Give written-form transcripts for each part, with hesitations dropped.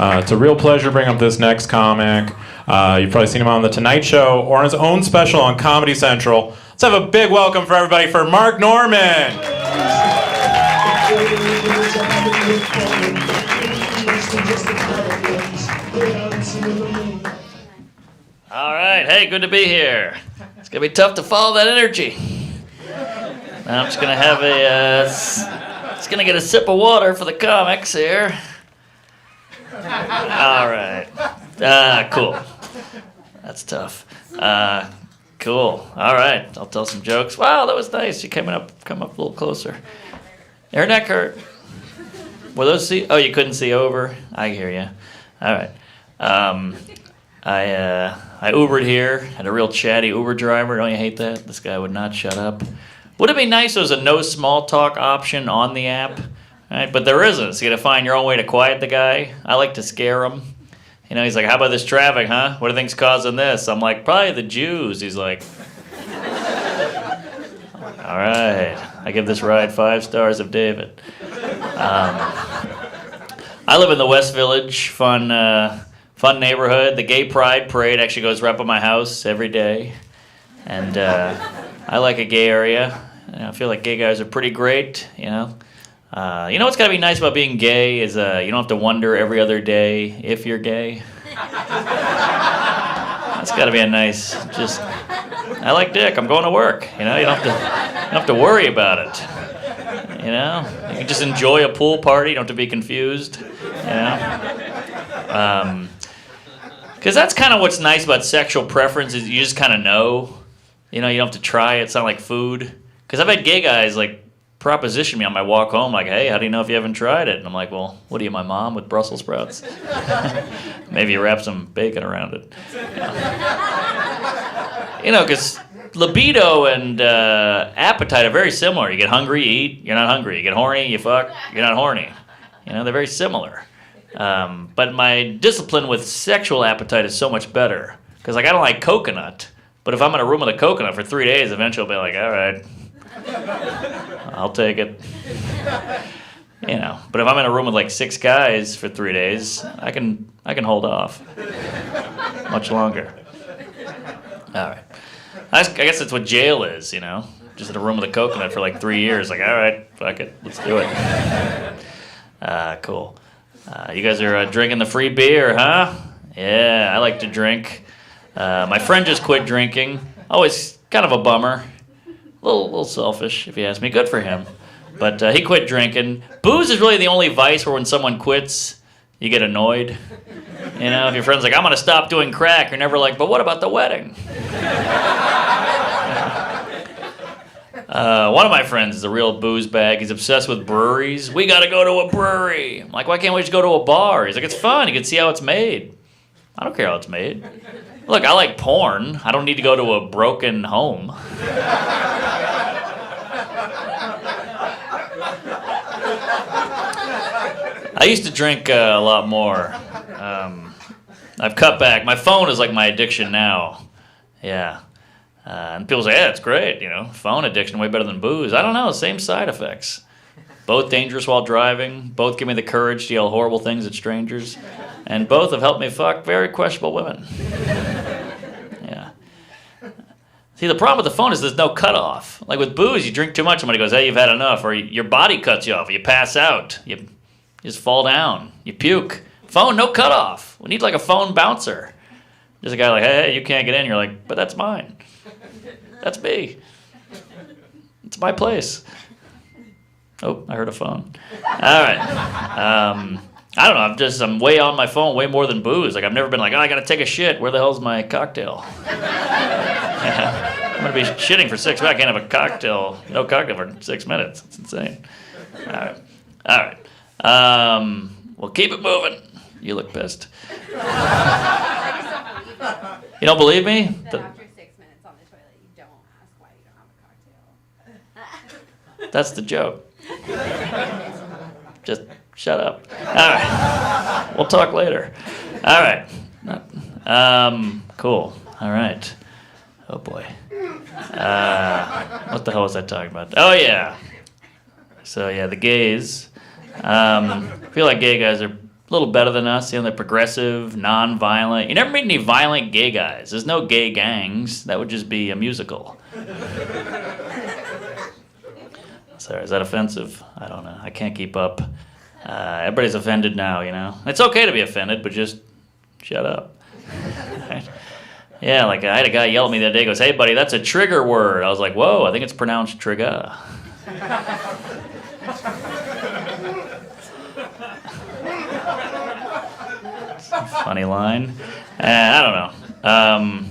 It's a real pleasure to bring up this next comic. You've probably seen him on The Tonight Show or on his own special on Comedy Central. Let's have a big welcome for everybody for Mark Norman. All right, hey, good to be here. It's gonna be tough to follow that energy. Now I'm just gonna have just gonna get a sip of water for the comics here. All right, cool. That's tough. Cool. All right, I'll tell some jokes. Wow, that was nice. You come up a little closer. Your neck hurt. Were those see? Oh, you couldn't see over. I hear you. All right. I Ubered here, had a real chatty Uber driver. Don't you hate that? This guy would not shut up. Would it be nice if there was a no small talk option on the app? Right? But there isn't, so you gotta find your own way to quiet the guy. I like to scare him. You know, he's like, how about this traffic, huh? What do you think's causing this? I'm like, probably the Jews. He's like, all right, I give this ride 5 stars of David. I live in the West Village, fun neighborhood. The Gay Pride Parade actually goes right by my house every day. And I like a gay area. I feel like gay guys are pretty great, you know. You know what's got to be nice about being gay is you don't have to wonder every other day if you're gay. That's got to be a nice, just, I like dick, I'm going to work. You know, you don't have to worry about it. You know, you can just enjoy a pool party, you don't have to be confused. You know. Because that's kind of what's nice about sexual preference is you just kind of know. You know, you don't have to try it. It's not like food. Because I've had gay guys, like, proposition me on my walk home, like, hey, how do you know if you haven't tried it? And I'm like, well, what are you, my mom with Brussels sprouts? Maybe you wrap some bacon around it. You know, because libido and appetite are very similar. You get hungry, you eat, you're not hungry. You get horny, you fuck, you're not horny. You know, they're very similar. But my discipline with sexual appetite is so much better. Because, like, I don't like coconut. But if I'm in a room with a coconut for 3 days, eventually I'll be like, all right, I'll take it. You know, but if I'm in a room with like 6 guys for 3 days, I can hold off much longer. All right. I guess that's what jail is, you know, just in a room with a coconut for like 3 years. Like, all right, fuck it, let's do it. Cool. You guys are drinking the free beer, huh? Yeah, I like to drink. My friend just quit drinking. Always kind of a bummer. A little selfish, if you ask me. Good for him. But he quit drinking. Booze is really the only vice where when someone quits, you get annoyed. You know, if your friend's like, I'm going to stop doing crack, you're never like, but what about the wedding? One of my friends is a real booze bag. He's obsessed with breweries. We got to go to a brewery. I'm like, why can't we just go to a bar? He's like, it's fun. You can see how it's made. I don't care how it's made. Look, I like porn. I don't need to go to a broken home. I used to drink a lot more. I've cut back. My phone is like my addiction now. Yeah. And people say, yeah, it's great, you know, phone addiction way better than booze. I don't know, same side effects. Both dangerous while driving, both give me the courage to yell horrible things at strangers, and both have helped me fuck very questionable women. Yeah. See, the problem with the phone is there's no cutoff. Like with booze, you drink too much, somebody goes, hey, you've had enough, or your body cuts you off, or you pass out, you just fall down, you puke. Phone, no cutoff. We need like a phone bouncer. There's a guy like, hey, you can't get in. You're like, but that's mine. That's me. It's my place. Oh, I heard a phone. All right. I don't know. I'm way on my phone, way more than booze. Like I've never been like, oh, I gotta take a shit. Where the hell's my cocktail? I'm gonna be shitting for 6 minutes. I can't have a cocktail, no cocktail for 6 minutes. It's insane. All right. Well, keep it moving. You look pissed. You don't believe me? After 6 minutes on the toilet, you don't ask why you don't have a cocktail. That's the joke. Just shut up. All right. We'll talk later. All right. Cool. All right. Oh, boy. What the hell was I talking about? Oh, yeah. So, yeah, the gays. I feel like gay guys are little better than us. They're progressive, non-violent. You never meet any violent gay guys. There's no gay gangs. That would just be a musical. Sorry, is that offensive? I don't know. I can't keep up. Everybody's offended now, you know. It's okay to be offended, but just shut up. Right? Yeah, like I had a guy yell at me the other day. He goes, "Hey, buddy, that's a trigger word." I was like, "Whoa, I think it's pronounced trigger." Funny line. I don't know.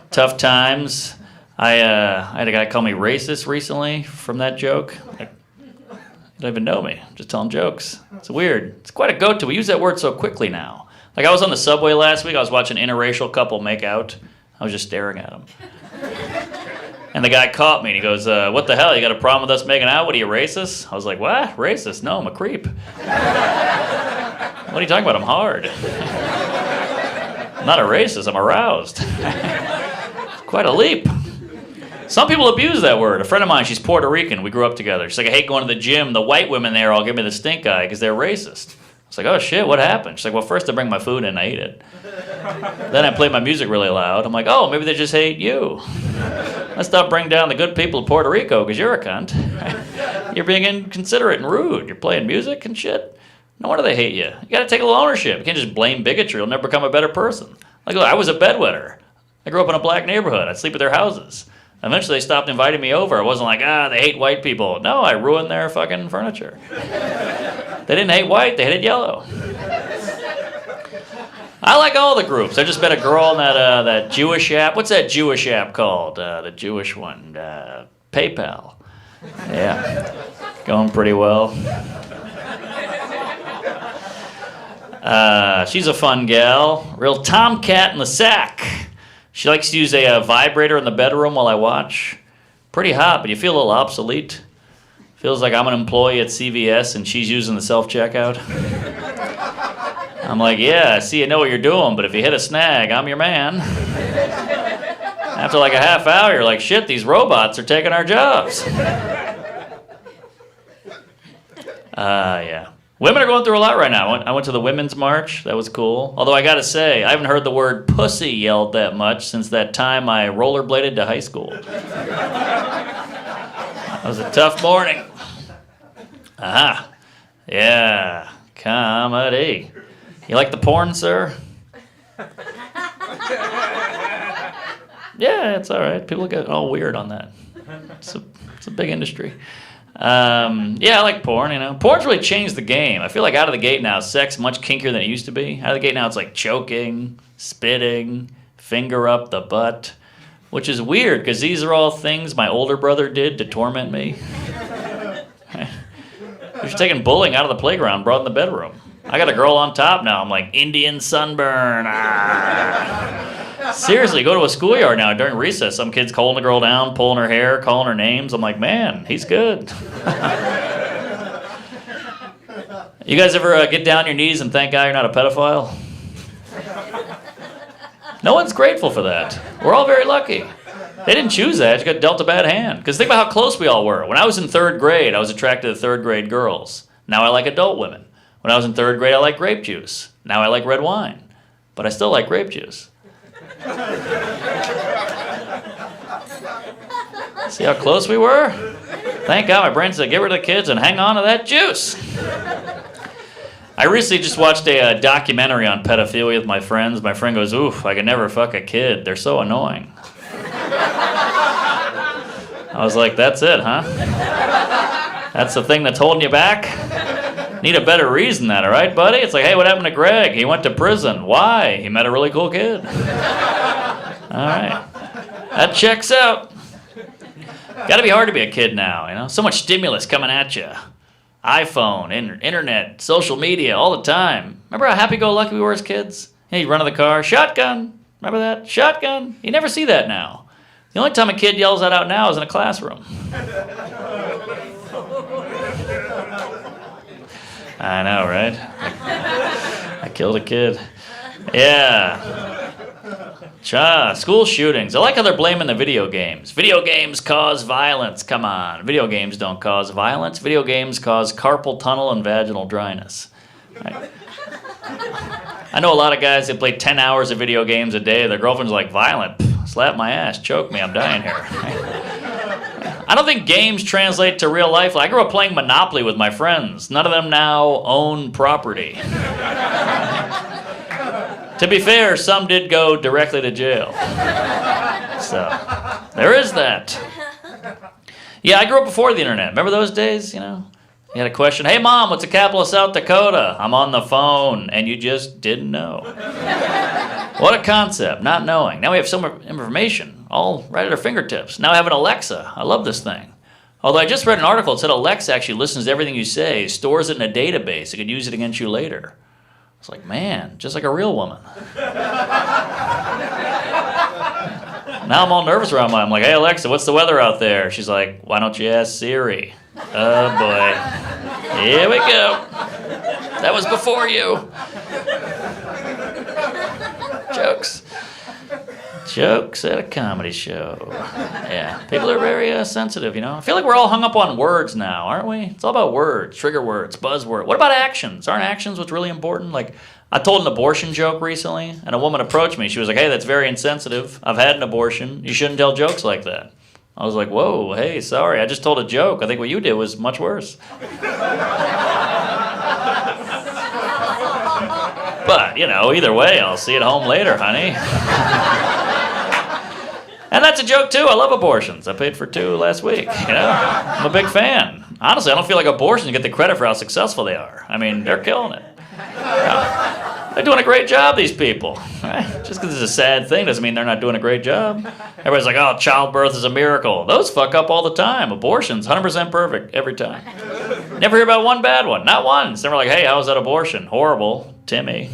Tough times. I had a guy call me racist recently from that joke. He don't even know me. I'm just telling jokes. It's weird. It's quite a go-to. We use that word so quickly now. Like I was on the subway last week. I was watching an interracial couple make out. I was just staring at them. And the guy caught me and he goes, "What the hell? You got a problem with us making out? What are you, racist?" I was like, "What? Racist? No, I'm a creep." "What are you talking about? I'm hard." "I'm not a racist. I'm aroused." Quite a leap. Some people abuse that word. A friend of mine, she's Puerto Rican. We grew up together. She's like, "I hate going to the gym. The white women there all give me the stink eye because they're racist." I was like, "Oh shit, what happened?" She's like, "Well, first I bring my food in and I eat it. Then I play my music really loud. I'm like, oh, maybe they just hate you. Let's not bring down the good people of Puerto Rico because you're a cunt. You're being inconsiderate and rude. You're playing music and shit. No wonder they hate you. You got to take a little ownership. You can't just blame bigotry. You'll never become a better person." Like, look, I was a bedwetter. I grew up in a black neighborhood. I'd sleep at their houses. Eventually, they stopped inviting me over. I wasn't like, they hate white people. No, I ruined their fucking furniture. They didn't hate white. They hated yellow. I like all the groups. I just met a girl on that Jewish app. What's that Jewish app called? The Jewish one. PayPal. Yeah. Going pretty well. She's a fun gal. Real tomcat in the sack. She likes to use a vibrator in the bedroom while I watch. Pretty hot, but you feel a little obsolete. Feels like I'm an employee at CVS and she's using the self-checkout. I'm like, yeah, I see you know what you're doing, but if you hit a snag, I'm your man. After like a half hour, you're like, shit, these robots are taking our jobs. Yeah. Women are going through a lot right now. I went to the Women's March. That was cool. Although I got to say, I haven't heard the word pussy yelled that much since that time I rollerbladed to high school. That was a tough morning. Aha. Yeah. Comedy. You like the porn, sir? Yeah, it's all right. People get all weird on that. It's a big industry. Yeah, I like porn, you know. Porn's really changed the game. I feel like out of the gate now, sex much kinkier than it used to be. Out of the gate now, it's like choking, spitting, finger up the butt, which is weird because these are all things my older brother did to torment me. He's taking bullying out of the playground, brought in the bedroom. I got a girl on top now. I'm like, Indian sunburn. Seriously, go to a schoolyard now during recess. Some kid's calling the girl down, pulling her hair, calling her names. I'm like, man, he's good. You guys ever get down on your knees and thank God you're not a pedophile? No one's grateful for that. We're all very lucky. They didn't choose that. You got dealt a bad hand. Because think about how close we all were. When I was in third grade, I was attracted to third grade girls. Now I like adult women. When I was in third grade, I liked grape juice. Now I like red wine. But I still like grape juice. See how close we were? Thank God my brain said, get rid of the kids and hang on to that juice. I recently just watched a documentary on pedophilia with my friends. My friend goes, oof, I could never fuck a kid. They're so annoying. I was like, that's it, huh? That's the thing that's holding you back? Need a better reason than that, all right, buddy? It's like, hey, what happened to Greg? He went to prison. Why? He met a really cool kid. All right. That checks out. Got to be hard to be a kid now, you know? So much stimulus coming at you. iPhone, internet, social media, all the time. Remember how happy-go-lucky we were as kids? Hey, you run to the car, shotgun. Remember that? Shotgun. You never see that now. The only time a kid yells that out now is in a classroom. I know, right? I killed a kid. Yeah. School shootings. I like how they're blaming the video games. Video games cause violence. Come on. Video games don't cause violence. Video games cause carpal tunnel and vaginal dryness. Right? I know a lot of guys that play 10 hours of video games a day. Their girlfriend's like, violent. Slap my ass, choke me, I'm dying here. I don't think games translate to real life. I grew up playing Monopoly with my friends. None of them now own property. To be fair, some did go directly to jail. So, there is that. Yeah, I grew up before the internet. Remember those days, you know? You had a question, hey mom, what's the capital of South Dakota? I'm on the phone, and you just didn't know. What a concept, not knowing. Now we have so much information, all right at our fingertips. Now I have an Alexa. I love this thing. Although I just read an article that said Alexa actually listens to everything you say, stores it in a database, it could use it against you later. It's like, man, just like a real woman. Now I'm all nervous around mine. I'm like, hey Alexa, what's the weather out there? She's like, why don't you ask Siri? Oh boy. Here we go. That was before you. Jokes at a comedy show. Yeah, people are very sensitive, you know. I feel like we're all hung up on words now, aren't we? It's all about words, trigger words, buzzword. What about actions? Aren't actions what's really important? Like, I told an abortion joke recently, and a woman approached me. She was like, hey, that's very insensitive. I've had an abortion. You shouldn't tell jokes like that. I was like, whoa, hey, sorry, I just told a joke. I think what you did was much worse. But, you know, either way, I'll see you at home later, honey. And that's a joke, too. I love abortions. I paid for 2 last week, you know? I'm a big fan. Honestly, I don't feel like abortions get the credit for how successful they are. I mean, they're killing it. They're doing a great job, these people. Right? Just because it's a sad thing doesn't mean they're not doing a great job. Everybody's like, oh, childbirth is a miracle. Those fuck up all the time. Abortions, 100% perfect every time. Never hear about one bad one. Not once. Never like, hey, how was that abortion? Horrible. Timmy.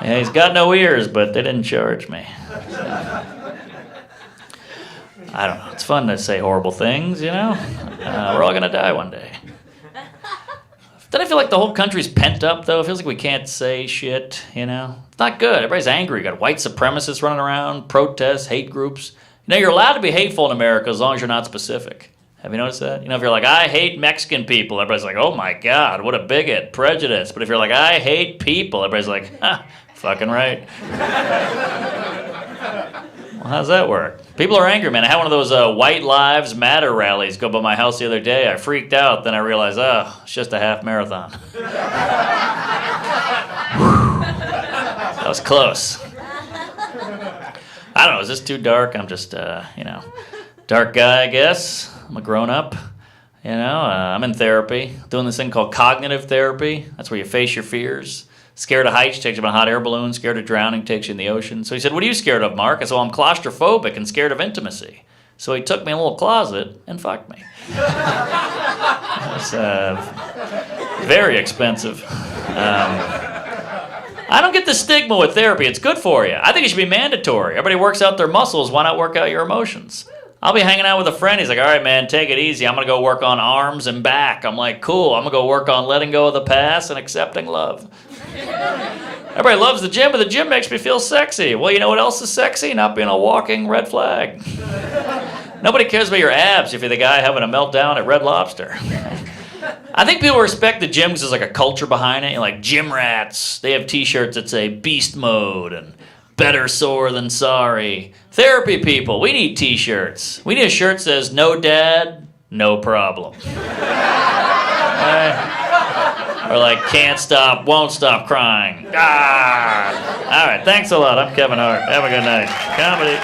Yeah, he's got no ears, but they didn't charge me. I don't know. It's fun to say horrible things, you know? We're all going to die one day. Don't I feel like the whole country's pent up, though? It feels like we can't say shit, you know? It's not good. Everybody's angry. You got white supremacists running around, protests, hate groups. You know, you're allowed to be hateful in America as long as you're not specific. Have you noticed that? You know, if you're like, I hate Mexican people, everybody's like, oh my God, what a bigot, prejudice. But if you're like, I hate people, everybody's like, ha, fucking right. Well, how's that work? People are angry, man. I had one of those White Lives Matter rallies go by my house the other day. I freaked out. Then I realized, oh, it's just a half marathon. That was close. I don't know. Is this too dark? I'm just, you know, dark guy, I guess. I'm a grown-up. You know, I'm in therapy. Doing this thing called cognitive therapy. That's where you face your fears. Scared of heights, takes you on a hot air balloon. Scared of drowning, takes you in the ocean. So he said, what are you scared of, Mark? I said, well, I'm claustrophobic and scared of intimacy. So he took me in a little closet and fucked me. It's very expensive. I don't get the stigma with therapy. It's good for you. I think it should be mandatory. Everybody works out their muscles. Why not work out your emotions? I'll be hanging out with a friend. He's like, all right, man, take it easy. I'm going to go work on arms and back. I'm like, cool. I'm going to go work on letting go of the past and accepting love. Everybody loves the gym, but the gym makes me feel sexy. Well, you know what else is sexy? Not being a walking red flag. Nobody cares about your abs if you're the guy having a meltdown at Red Lobster. I think people respect the gym because there's like a culture behind it. You know, like gym rats. They have T-shirts that say beast mode and better sore than sorry. Therapy people, we need T-shirts. We need a shirt that says no dad, no problem. Or like can't stop, won't stop crying. Ah! All right, thanks a lot. I'm Kevin Hart. Have a good night. Comedy.